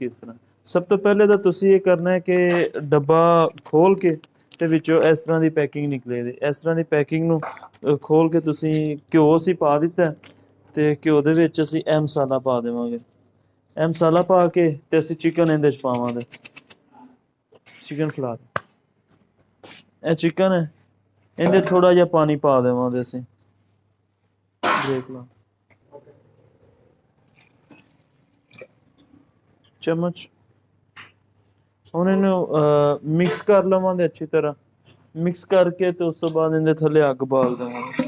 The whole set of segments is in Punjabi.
किस तरह सब तो पहले तो तुसी ये करना है कि डब्बा खोल के ਤੇ ਵਿੱਚੋਂ ਇਸ ਤਰ੍ਹਾਂ ਦੀ ਪੈਕਿੰਗ ਨਿਕਲੇਗੀ। ਇਸ ਤਰ੍ਹਾਂ ਦੀ ਪੈਕਿੰਗ ਨੂੰ ਖੋਲ ਕੇ ਤੁਸੀਂ ਘਿਓ ਅਸੀਂ ਪਾ ਦਿੱਤਾ ਤੇ ਘਿਓ ਦੇ ਵਿੱਚ ਅਸੀਂ ਇਹ ਮਸਾਲਾ ਪਾ ਦੇਵਾਂਗੇ। ਇਹ ਮਸਾਲਾ ਪਾ ਕੇ ਤੇ ਅਸੀਂ ਚਿਕਨ ਇਹਦੇ 'ਚ ਪਾਵਾਂਗੇ। चिकन खिला ਇਹ चिकन है ਇਹਦੇ ਥੋੜਾ ਜਿਹਾ ਪਾਣੀ ਪਾ ਦੇਵਾਂਗੇ ਅਸੀਂ। ਦੇਖ ਲਓ ਚਮਚ। ਹੁਣ ਇਹਨੂੰ ਮਿਕਸ ਕਰ ਲਵਾਂਗੇ ਅੱਛੀ ਤਰ੍ਹਾਂ। ਮਿਕਸ ਕਰਕੇ ਤੇ ਉਸ ਤੋਂ ਬਾਅਦ ਇਹਦੇ ਥੱਲੇ ਅੱਗ ਬਾਲ ਦੇਵਾਂਗੇ।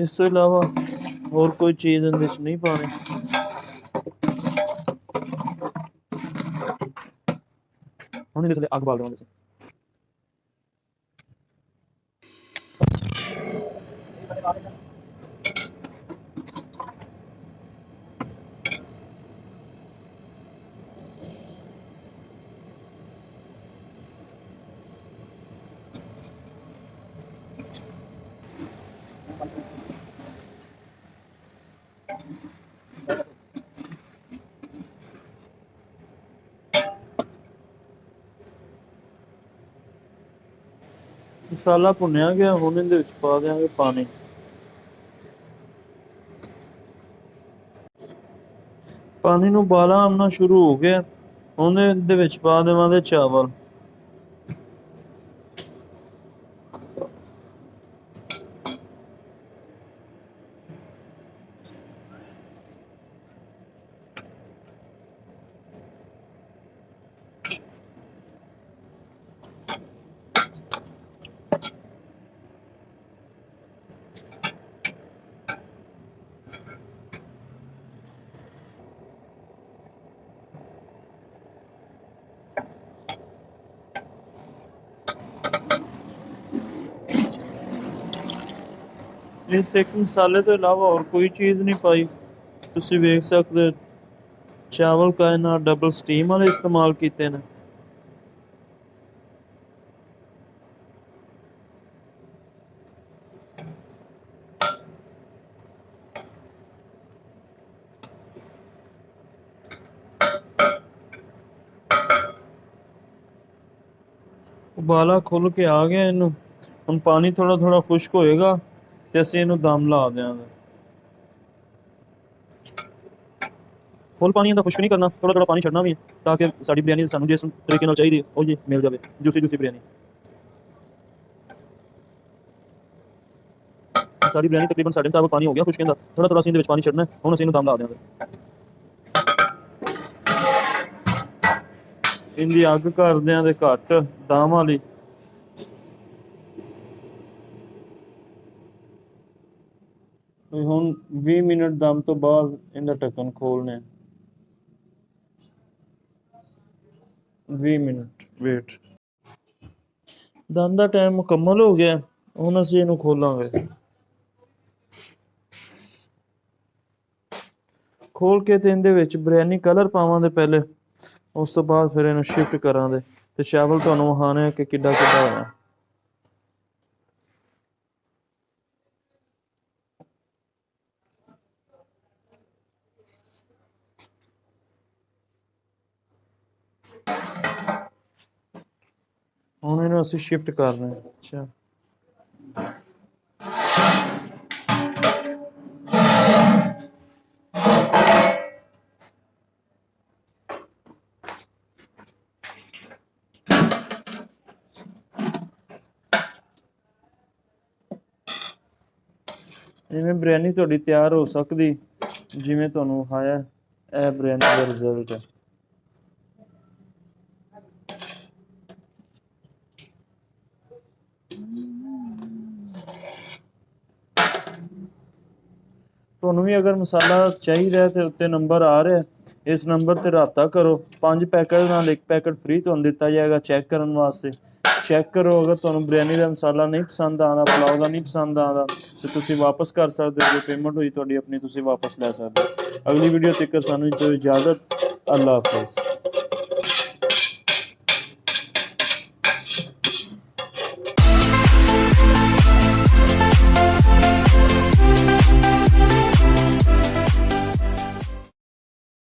ਇਸ ਤੋਂ ਇਲਾਵਾ ਹੋਰ ਕੋਈ ਚੀਜ਼ ਇਹਦੇ 'ਚ ਨਹੀਂ ਪਾਣੀ। ਹੁਣ ਇਹਦੇ ਥੱਲੇ ਅੱਗ ਬਾਲ ਦੇਵਾਂਗੇ ਅਸੀਂ। ਮਸਾਲਾ ਭੁੰਨਿਆ ਗਿਆ। ਹੁਣ ਇਹਦੇ ਵਿੱਚ ਪਾ ਦਿਆਂਗੇ ਪਾਣੀ। ਪਾਣੀ ਨੂੰ ਉਬਾਲਾ ਆਉਣਾ ਸ਼ੁਰੂ ਹੋ ਗਿਆ। ਹੁਣ ਇਹਦੇ ਵਿੱਚ ਪਾ ਦੇਵਾਂਗੇ ਚਾਵਲ। ਇਸ ਇੱਕ ਮਸਾਲੇ ਤੋਂ ਇਲਾਵਾ ਹੋਰ ਕੋਈ ਚੀਜ਼ ਨਹੀਂ ਪਾਈ। ਤੁਸੀਂ ਵੇਖ ਸਕਦੇ ਚਾਵਲ ਕਾਇਨਾਤ ਡਬਲ ਸਟੀਮ ਵਾਲੇ ਇਸਤੇਮਾਲ ਕੀਤੇ ਨੇ। ਉਬਾਲਾ ਖੁੱਲ ਕੇ ਆ ਗਿਆ ਇਹਨੂੰ। ਹੁਣ ਪਾਣੀ ਥੋੜਾ ਥੋੜਾ ਖੁਸ਼ਕ ਹੋਏਗਾ ਤੇ ਅਸੀਂ ਇਹਨੂੰ ਦਮ ਲਾ ਦਿਆਂਗੇ। ਫੁੱਲ ਪਾਣੀ ਦਾ ਖੁਸ਼ਕ ਨਹੀਂ ਕਰਨਾ, ਥੋੜਾ ਥੋੜਾ ਪਾਣੀ ਛੱਡਣਾ ਵੀ ਤਾਂ ਕਿ ਸਾਡੀ ਬਿਰਿਆਨੀ ਸਾਨੂੰ ਜਿਸ ਤਰੀਕੇ ਨਾਲ ਚਾਹੀਦੀ ਉਹ ਜੀ ਮਿਲ ਜਾਵੇ, ਜੂਸੀ ਜੂਸੀ ਬਿਰਿਆਨੀ। ਸਾਡੀ ਬਿਰਿਆਨੀ ਤਕਰੀਬਨ ਸਾਡੇ ਮੁਤਾਬਕ ਪਾਣੀ ਹੋ ਗਿਆ ਖੁਸ਼ਕ ਦਾ। ਥੋੜਾ ਥੋੜਾ ਅਸੀਂ ਇਹਦੇ ਵਿੱਚ ਪਾਣੀ ਛੱਡਣਾ। ਹੁਣ ਅਸੀਂ ਇਹਨੂੰ ਦਮ ਲਾ ਦਿਆਂਗੇ। ਇਹਦੀ ਅੱਗ ਕਰ ਦਿਆਂਗੇ ਘੱਟ ਦਮ ਵਾਲੀ। ਹੁਣ 20 ਮਿੰਟ ਦਮ ਤੋਂ ਬਾਅਦ ਇਹਦਾ ਢੱਕਣ ਖੋਲ੍ਹਣਾ। 20 ਮਿੰਟ ਵੇਟ। ਦਮ ਦਾ ਟਾਈਮ ਮੁਕੰਮਲ ਹੋ ਗਿਆ। ਹੁਣ ਅਸੀਂ ਇਹਨੂੰ ਖੋਲਾਂਗੇ। ਖੋਲ ਕੇ ਤੇ ਇਹਦੇ ਵਿੱਚ ਬਿਰਿਆਨੀ ਕਲਰ ਪਾਵਾਂਗੇ ਪਹਿਲੇ। ਉਸ ਤੋਂ ਬਾਅਦ ਫਿਰ ਇਹਨੂੰ ਸ਼ਿਫਟ ਕਰਾਂਗੇ ਤੇ ਚਾਵਲ ਤੁਹਾਨੂੰ ਵਿਖਾਣੇ ਕਿ ਕਿੱਡਾ ਕਿੱਡਾ ਹੋਇਆ। ਹੁਣ ਇਹਨੂੰ ਅਸੀਂ ਸ਼ਿਫਟ ਕਰ ਰਹੇ ਹਾਂ। ਅੱਛਾ ਇਵੇਂ ਬਿਰਿਆਨੀ ਤੁਹਾਡੀ ਤਿਆਰ ਹੋ ਸਕਦੀ ਜਿਵੇਂ ਤੁਹਾਨੂੰ ਵਿਖਾਇਆ। ਇਹ ਬਿਰਿਆਨੀ ਦਾ ਰਿਜ਼ਲਟ ਹੈ। ਤੁਹਾਨੂੰ ਵੀ ਅਗਰ ਮਸਾਲਾ ਚਾਹੀਦਾ ਤੇ ਉੱਤੇ ਨੰਬਰ ਆ ਰਿਹਾ, ਇਸ ਨੰਬਰ ਤੇ ਰਾਬਤਾ ਕਰੋ। 5 ਪੈਕਟ ਨਾਲ 1 ਪੈਕਟ ਫ੍ਰੀ ਤੁਹਾਨੂੰ ਦਿੱਤਾ ਜਾਏਗਾ ਚੈੱਕ ਕਰਨ ਵਾਸਤੇ। ਚੈੱਕ ਕਰੋ। ਅਗਰ ਤੁਹਾਨੂੰ ਬਿਰਿਆਨੀ ਦਾ ਮਸਾਲਾ ਨਹੀਂ ਪਸੰਦ ਆਉਂਦਾ, ਪੁਲਾਓ ਦਾ ਨਹੀਂ ਪਸੰਦ ਆਉਂਦਾ ਤੇ ਤੁਸੀਂ ਵਾਪਸ ਕਰ ਸਕਦੇ ਹੋ। ਜੋ ਪੇਮੈਂਟ ਹੋਈ ਤੁਹਾਡੀ ਆਪਣੀ ਤੁਸੀਂ ਵਾਪਸ ਲੈ ਸਕਦੇ ਹੋ। ਅਗਲੀ ਵੀਡੀਓ ਤੱਕ ਸਾਨੂੰ ਇਜਾਜ਼ਤ। ਅੱਲਾ ਹਾਫਿਜ਼।